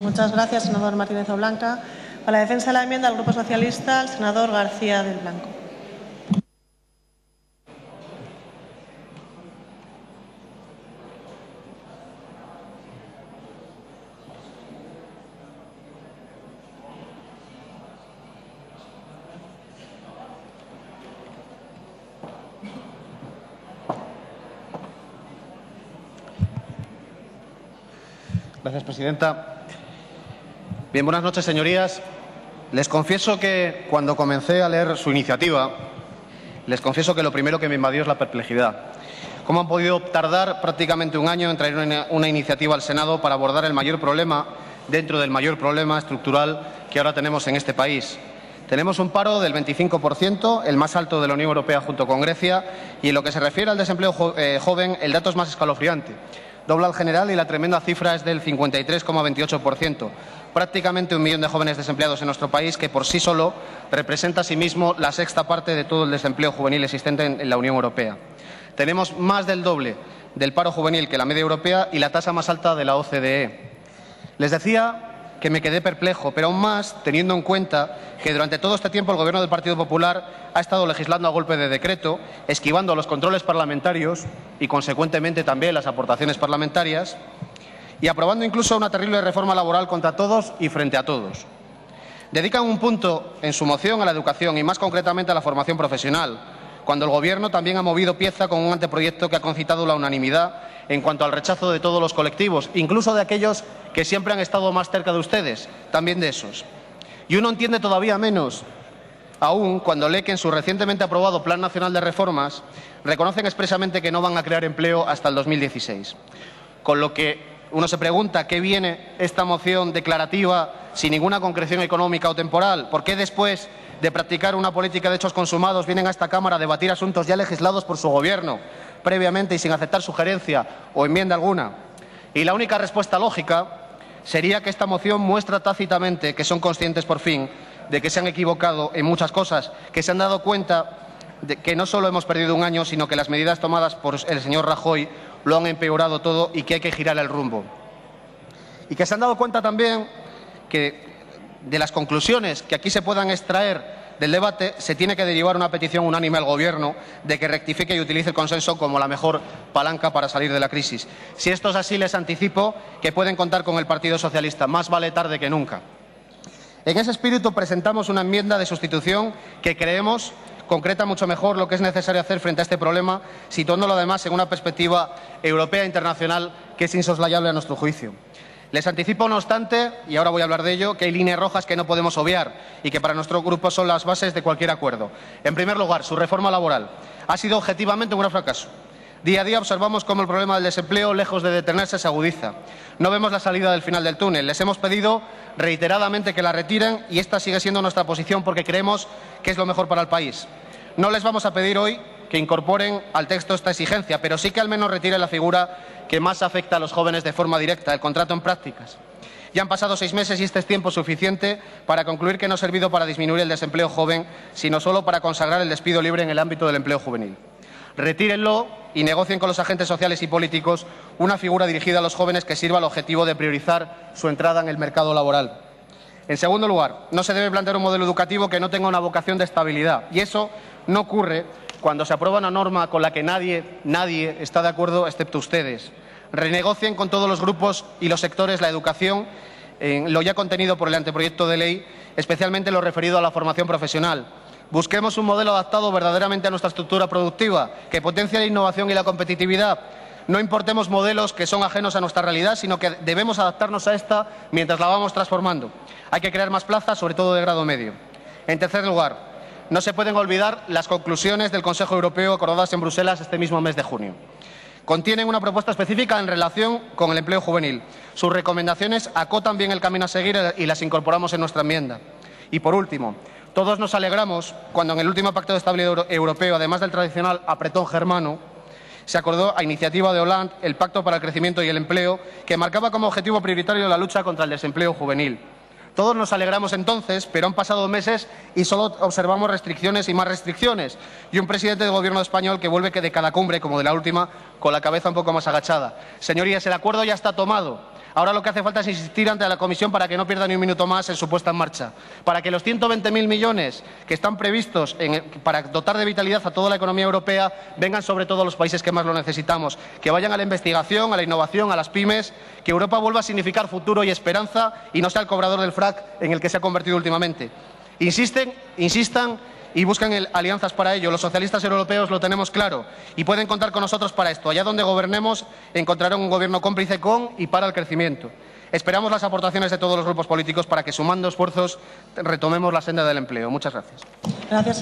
Muchas gracias, senador Martínez Oblanca. Para la defensa de la enmienda del Grupo Socialista, el senador García del Blanco. Gracias, presidenta. Bien, buenas noches, señorías. Les confieso que cuando comencé a leer su iniciativa, lo primero que me invadió es la perplejidad. ¿Cómo han podido tardar prácticamente un año en traer una iniciativa al Senado para abordar el mayor problema dentro del mayor problema estructural que ahora tenemos en este país? Tenemos un paro del 25%, el más alto de la Unión Europea junto con Grecia, y en lo que se refiere al desempleo joven, el dato es más escalofriante. Dobla al general y la tremenda cifra es del 53,28%. Prácticamente 1 millón de jóvenes desempleados en nuestro país, que por sí solo representa asimismo la sexta parte de todo el desempleo juvenil existente en la Unión Europea. Tenemos más del doble del paro juvenil que la media europea y la tasa más alta de la OCDE. Les decía que me quedé perplejo, pero aún más teniendo en cuenta que durante todo este tiempo el Gobierno del Partido Popular ha estado legislando a golpe de decreto, esquivando los controles parlamentarios y, consecuentemente, también las aportaciones parlamentarias, y aprobando incluso una terrible reforma laboral contra todos y frente a todos. Dedican un punto en su moción a la educación y, más concretamente, a la formación profesional, cuando el Gobierno también ha movido pieza con un anteproyecto que ha concitado la unanimidad en cuanto al rechazo de todos los colectivos, incluso de aquellos que siempre han estado más cerca de ustedes, también de esos. Y uno entiende todavía menos aún cuando lee que en su recientemente aprobado Plan Nacional de Reformas reconocen expresamente que no van a crear empleo hasta el 2016. Con lo que uno se pregunta qué viene esta moción declarativa sin ninguna concreción económica o temporal. ¿Por qué después de practicar una política de hechos consumados vienen a esta Cámara a debatir asuntos ya legislados por su Gobierno previamente y sin aceptar sugerencia o enmienda alguna? Y la única respuesta lógica sería que esta moción muestra tácitamente que son conscientes por fin de que se han equivocado en muchas cosas, que se han dado cuenta de que no solo hemos perdido un año, sino que las medidas tomadas por el señor Rajoy lo han empeorado todo y que hay que girar el rumbo. Y que se han dado cuenta también que de las conclusiones que aquí se puedan extraer del debate se tiene que derivar una petición unánime al Gobierno de que rectifique y utilice el consenso como la mejor palanca para salir de la crisis. Si esto es así, les anticipo que pueden contar con el Partido Socialista. Más vale tarde que nunca. En ese espíritu presentamos una enmienda de sustitución que creemos concreta mucho mejor lo que es necesario hacer frente a este problema, situándolo además en una perspectiva europea e internacional que es insoslayable a nuestro juicio. Les anticipo, no obstante, y ahora voy a hablar de ello, que hay líneas rojas que no podemos obviar y que para nuestro grupo son las bases de cualquier acuerdo. En primer lugar, su reforma laboral ha sido objetivamente un gran fracaso. Día a día observamos cómo el problema del desempleo, lejos de detenerse, se agudiza. No vemos la salida del final del túnel. Les hemos pedido reiteradamente que la retiren y esta sigue siendo nuestra posición porque creemos que es lo mejor para el país. No les vamos a pedir hoy que incorporen al texto esta exigencia, pero sí que al menos retiren la figura que más afecta a los jóvenes de forma directa, el contrato en prácticas. Ya han pasado 6 meses y este es tiempo suficiente para concluir que no ha servido para disminuir el desempleo joven, sino solo para consagrar el despido libre en el ámbito del empleo juvenil. Retírenlo y negocien con los agentes sociales y políticos una figura dirigida a los jóvenes que sirva al objetivo de priorizar su entrada en el mercado laboral. En segundo lugar, no se debe plantear un modelo educativo que no tenga una vocación de estabilidad. Y eso no ocurre cuando se aprueba una norma con la que nadie está de acuerdo excepto ustedes. Renegocien con todos los grupos y los sectores la educación en lo ya contenido por el anteproyecto de ley, especialmente lo referido a la formación profesional. Busquemos un modelo adaptado verdaderamente a nuestra estructura productiva, que potencie la innovación y la competitividad. No importemos modelos que son ajenos a nuestra realidad, sino que debemos adaptarnos a esta mientras la vamos transformando. Hay que crear más plazas, sobre todo de grado medio. En tercer lugar, no se pueden olvidar las conclusiones del Consejo Europeo acordadas en Bruselas este mismo mes de junio. Contienen una propuesta específica en relación con el empleo juvenil. Sus recomendaciones acotan bien el camino a seguir y las incorporamos en nuestra enmienda. Y por último, todos nos alegramos cuando en el último Pacto de Estabilidad Europeo, además del tradicional apretón germano, se acordó a iniciativa de Hollande el Pacto para el Crecimiento y el Empleo, que marcaba como objetivo prioritario la lucha contra el desempleo juvenil. Todos nos alegramos entonces, pero han pasado meses y solo observamos restricciones y más restricciones. Y un presidente del Gobierno español que vuelve que de cada cumbre, como de la última, con la cabeza un poco más agachada. Señorías, el acuerdo ya está tomado. Ahora lo que hace falta es insistir ante la Comisión para que no pierda ni un minuto más en su puesta en marcha, para que los 120.000 millones que están previstos para dotar de vitalidad a toda la economía europea vengan sobre todo a los países que más lo necesitamos, que vayan a la investigación, a la innovación, a las pymes, que Europa vuelva a significar futuro y esperanza y no sea el cobrador del frac en el que se ha convertido últimamente. Insistan y buscan alianzas para ello. Los socialistas europeos lo tenemos claro y pueden contar con nosotros para esto. Allá donde gobernemos encontrarán un gobierno cómplice con y para el crecimiento. Esperamos las aportaciones de todos los grupos políticos para que, sumando esfuerzos, retomemos la senda del empleo. Muchas gracias. Gracias.